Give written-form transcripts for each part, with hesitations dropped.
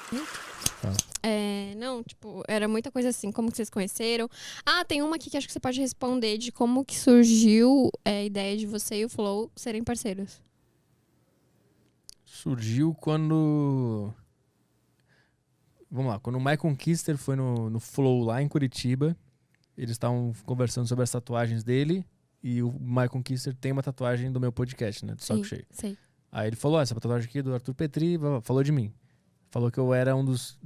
Fala. Não, tipo, era muita coisa assim, como que vocês conheceram. Ah, tem uma aqui que acho que você pode responder de como que surgiu a ideia de você e o Flow serem parceiros. Surgiu quando... Vamos lá, quando o Michael Kister foi no Flow lá em Curitiba, eles estavam conversando sobre as tatuagens dele e o Michael Kister tem uma tatuagem do meu podcast, né? Do Saco Cheio. Sei. Aí ele falou, essa tatuagem aqui é do Arthur Petri, falou de mim. Falou que eu era um dos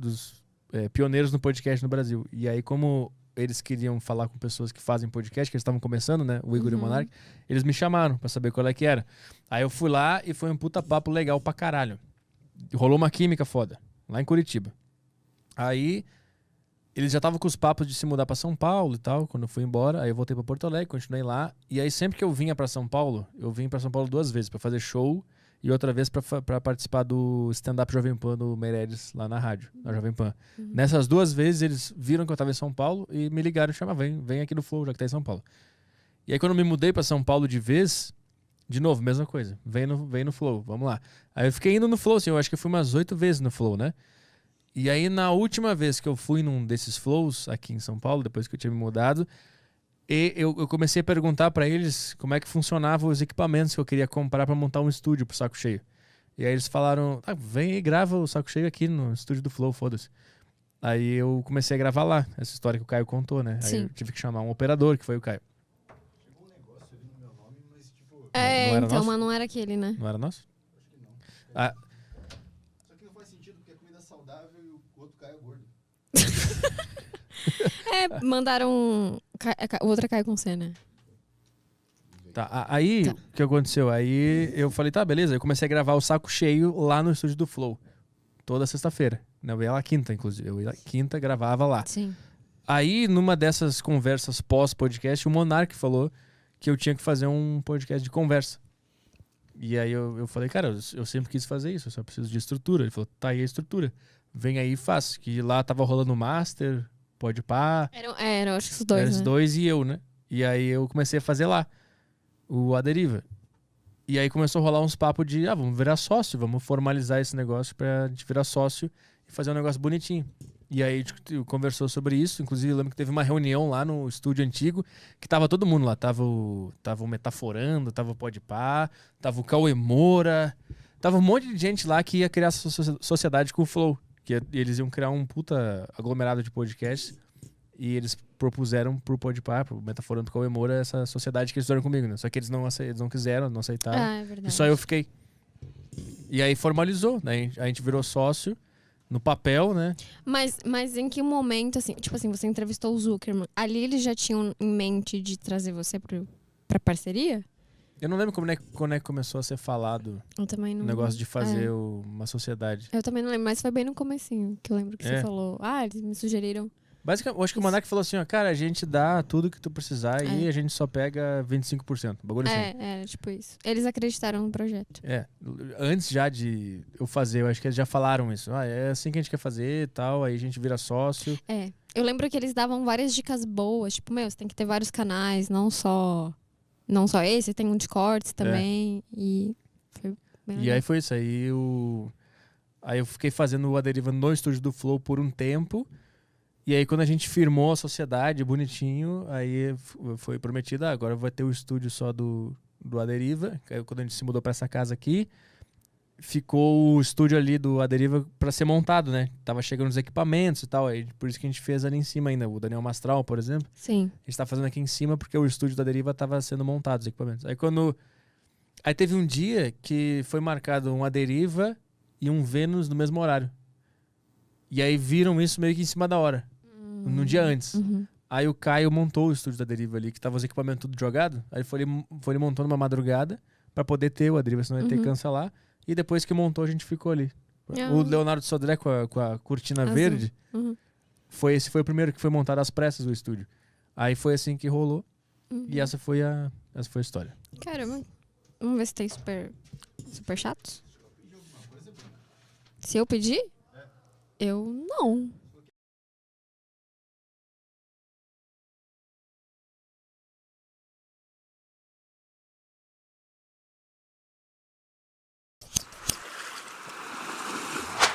pioneiros no podcast no Brasil. E aí, como eles queriam falar com pessoas que fazem podcast, que eles estavam começando, né? O Igor e o Monark, eles me chamaram pra saber qual é que era. Aí eu fui lá e foi um puta papo legal pra caralho. Rolou uma química foda, lá em Curitiba. Aí, eles já estavam com os papos de se mudar pra São Paulo e tal, quando eu fui embora. Aí eu voltei pra Porto Alegre, continuei lá. E aí, sempre que eu vinha pra São Paulo, eu vim pra São Paulo 2 vezes, pra fazer show e outra vez pra participar do stand-up Jovem Pan do Meirelles, lá na rádio, na Jovem Pan. Nessas 2 vezes, eles viram que eu tava em São Paulo e me ligaram e chamaram, vem aqui no Flow, já que tá em São Paulo. E aí, quando eu me mudei pra São Paulo de vez, de novo, mesma coisa. Vem no Flow, vamos lá. Aí eu fiquei indo no Flow, assim, eu acho que eu fui umas 8 vezes no Flow, né? E aí, na última vez que eu fui num desses Flows aqui em São Paulo, depois que eu tinha me mudado, e eu comecei a perguntar pra eles como é que funcionavam os equipamentos que eu queria comprar pra montar um estúdio pro Saco Cheio. E aí eles falaram, vem e grava o Saco Cheio aqui no estúdio do Flow, foda-se. Aí eu comecei a gravar lá, essa história que o Caio contou, né? Aí eu tive que chamar um operador, que foi o Caio. Chegou um negócio ali no meu nome, mas tipo... não era então, nosso? mas não era aquele, né? Não era nosso? Acho que não. Ah, Só que não faz sentido, porque a comida é saudável e o outro Caio é gordo. Mandaram outra Caio com C, né? tá. Aí, o que aconteceu? Aí eu falei, tá, beleza. Eu comecei a gravar o Saco Cheio lá no estúdio do Flow. Toda sexta-feira. Eu ia lá quinta, inclusive. Eu ia lá quinta, gravava lá. Sim. Aí, numa dessas conversas pós-podcast, o Monark falou que eu tinha que fazer um podcast de conversa. E aí eu falei, cara, eu sempre quis fazer isso, eu só preciso de estrutura. Ele falou, tá aí a estrutura. Vem aí e faz. Que lá tava rolando o Master, Podpah. Eram acho que os dois, Eram né? os dois e eu, né? E aí eu comecei a fazer lá o A Deriva. E aí começou a rolar uns papos de, vamos virar sócio, vamos formalizar esse negócio pra gente virar sócio e fazer um negócio bonitinho. E aí a gente conversou sobre isso, inclusive eu lembro que teve uma reunião lá no estúdio antigo, que tava todo mundo lá, tava o Metaforando, tava o Podpah, tava o Cauê Moura, tava um monte de gente lá que ia criar essa sociedade com o Flow, que eles iam criar um puta aglomerado de podcasts. E eles propuseram pro Podpah, pro Metaforando, pro Cauê Moura, essa sociedade que eles fizeram comigo, né? Só que eles não quiseram, não aceitaram. É verdade. E só eu fiquei. E aí formalizou, né? A gente virou sócio no papel, né? Mas em que momento, assim, tipo assim, você entrevistou o Zuckerman, ali eles já tinham em mente de trazer você pra parceria? Eu não lembro quando é que começou a ser falado Eu também não. o negócio de fazer uma sociedade. Eu também não lembro, mas foi bem no comecinho que eu lembro que você falou. Eles me sugeriram. Basicamente, eu acho que o Monark falou assim, ó, cara, a gente dá tudo que tu precisar e a gente só pega 25%. Bagulho assim. Tipo isso. Eles acreditaram no projeto. Antes já de eu fazer, eu acho que eles já falaram isso. É assim que a gente quer fazer e tal, aí a gente vira sócio. Eu lembro que eles davam várias dicas boas, tipo, você tem que ter vários canais, não só esse, tem um de cortes também. E foi bem legal. E aí foi isso, aí eu fiquei fazendo o A Deriva no estúdio do Flow por um tempo. E aí quando a gente firmou a sociedade bonitinho, aí foi prometido, agora vai ter o estúdio só do A Deriva. Aí quando a gente se mudou pra essa casa aqui, ficou o estúdio ali do A Deriva pra ser montado, né? Tava chegando os equipamentos e tal, aí por isso que a gente fez ali em cima ainda, o Daniel Mastral, por exemplo. Sim. A gente tá fazendo aqui em cima porque o estúdio da Deriva tava sendo montado, os equipamentos. Aí teve um dia que foi marcado um A Deriva e um Vênus no mesmo horário. E aí viram isso meio que em cima da hora. No dia antes. Aí o Caio montou o estúdio da Deriva ali, que tava os equipamentos tudo jogado. Aí ele montou numa madrugada pra poder ter o A Deriva, senão ia ter que cancelar. E depois que montou, a gente ficou ali. O Leonardo Sodré com a cortina verde, esse foi o primeiro que foi montado às pressas o estúdio. Aí foi assim que rolou. E essa foi a história. Caramba. Vamos ver se tem super chatos. Se eu pedir? Eu não.